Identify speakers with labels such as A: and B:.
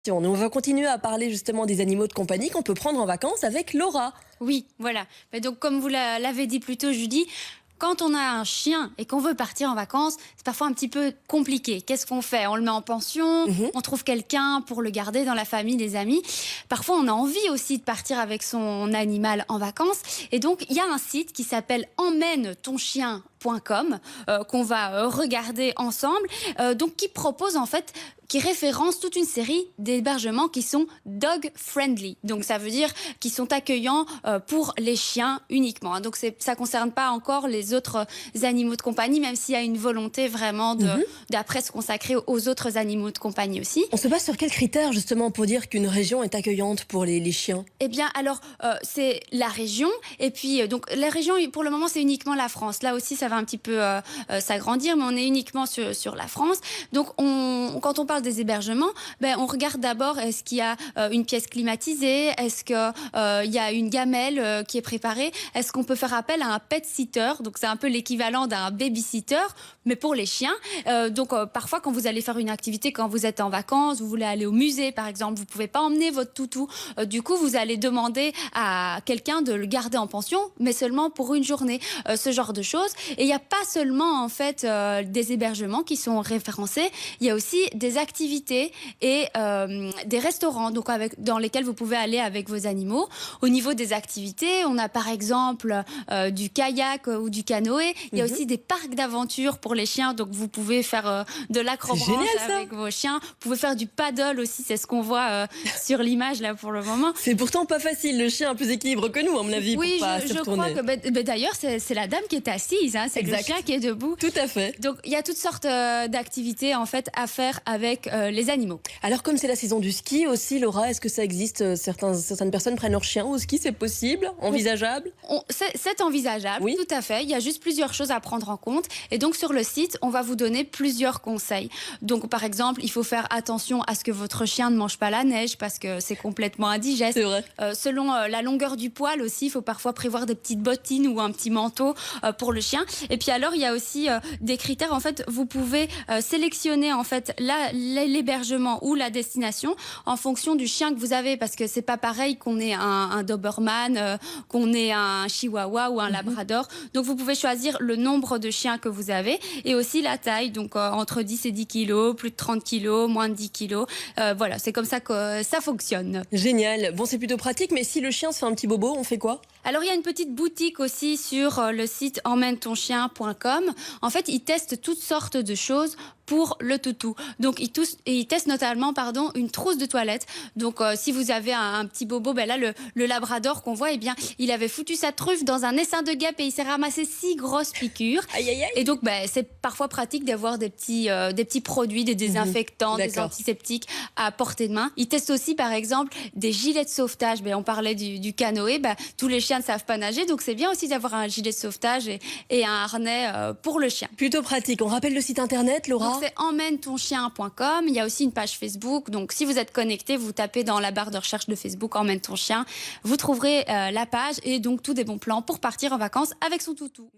A: On va continuer à parler justement des animaux de compagnie qu'on peut prendre en vacances avec Laura.
B: Oui, voilà. Mais donc, comme vous l'avez dit plus tôt, Judy, quand on a un chien et qu'on veut partir en vacances, c'est parfois un petit peu compliqué. Qu'est-ce qu'on fait? On le met en pension, on trouve quelqu'un pour le garder dans la famille, des amis. Parfois, on a envie aussi de partir avec son animal en vacances. Et donc, il y a un site qui s'appelle emmène-ton-chien.com qu'on va regarder ensemble, donc qui propose en fait, qui référence toute une série d'hébergements qui sont dog friendly. Donc ça veut dire qu'ils sont accueillants pour les chiens uniquement. Donc ça concerne pas encore les autres animaux de compagnie, même s'il y a une volonté vraiment d'après se consacrer aux autres animaux de compagnie aussi.
A: On se base sur quels critères justement pour dire qu'une région est accueillante pour les chiens?
B: Eh bien, alors, c'est la région. Et puis, donc, la région, pour le moment, c'est uniquement la France. Là aussi, ça va un petit peu s'agrandir, mais on est uniquement sur la France. Donc, quand on parle des hébergements, on regarde d'abord, est-ce qu'il y a une pièce climatisée? Est-ce qu'il y a une gamelle qui est préparée? Est-ce qu'on peut faire appel à un pet sitter? Donc, c'est un peu l'équivalent d'un baby-sitter, mais pour les chiens. Donc, parfois, quand vous allez faire une activité, quand vous êtes en vacances, vous voulez aller au musée, par exemple, vous ne pouvez pas emmener votre toutou. Du coup, vous allez demander à quelqu'un de le garder en pension, mais seulement pour une journée, ce genre de choses. Et il n'y a pas seulement en fait des hébergements qui sont référencés, il y a aussi des activités et des restaurants donc dans lesquels vous pouvez aller avec vos animaux. Au niveau des activités, on a par exemple du kayak ou du canoë. Il y a aussi des parcs d'aventure pour les chiens, donc vous pouvez faire de l'acrobranche avec vos chiens. Vous pouvez faire du paddle aussi, c'est ce qu'on voit sur l'image là pour le moment.
A: C'est pourtant pas facile, le chien a plus d'équilibre que nous, à mon avis,
B: oui,
A: pour pas se retourner.
B: Je crois que d'ailleurs, c'est la dame qui est assise, hein, c'est le chien qui est debout.
A: Tout à fait.
B: Donc, il y a toutes sortes d'activités en fait à faire avec les animaux.
A: Alors, comme c'est la saison du ski aussi, Laura, est-ce que ça existe? Certaines personnes prennent leur chien au ski, c'est possible? Envisageable?
B: C'est envisageable, oui. Tout à fait. Il y a juste plusieurs choses à prendre en compte. Et donc, sur le site, on va vous donner plusieurs conseils. Donc, par exemple, il faut faire attention à ce que votre chien ne mange pas la neige parce que c'est complètement indigeste.
A: C'est vrai.
B: Selon la longueur du poil aussi, il faut parfois prévoir des petites bottines ou un petit manteau pour le chien. Et puis alors, il y a aussi des critères. En fait, vous pouvez sélectionner en fait l'hébergement ou la destination en fonction du chien que vous avez, parce que c'est pas pareil qu'on ait un Doberman, qu'on ait un Chihuahua ou un Labrador. Donc, vous pouvez choisir le nombre de chiens que vous avez et aussi la taille. Donc, entre 10 et 10 kilos, plus de 30 kilos, moins de 10 kilos. Voilà, c'est comme ça que ça fonctionne.
A: Génial. Bon, c'est plutôt pratique, mais si le chien se fait un petit bobo, on fait quoi?
B: Alors, il y a une petite boutique aussi sur le site emmène-ton-chien.com. En fait, ils testent toutes sortes de choses pour le toutou. Donc, ils testent notamment une trousse de toilette. Donc, si vous avez un petit bobo, là, le labrador qu'on voit, eh bien, il avait foutu sa truffe dans un essaim de guêpe et il s'est ramassé 6 grosses piqûres.
A: Aïe, aïe, aïe.
B: Et donc, c'est parfois pratique d'avoir des petits produits, des désinfectants, des antiseptiques à portée de main. Ils testent aussi, par exemple, des gilets de sauvetage. On parlait du canoë. Tous les chiens ne savent pas nager, donc c'est bien aussi d'avoir un gilet de sauvetage et un harnais pour le chien.
A: Plutôt pratique. On rappelle le site internet, Laura?
B: Donc c'est emmène-ton-chien.com. Il y a aussi une page Facebook. Donc si vous êtes connecté, vous tapez dans la barre de recherche de Facebook Emmène ton chien. Vous trouverez la page et donc tous des bons plans pour partir en vacances avec son toutou.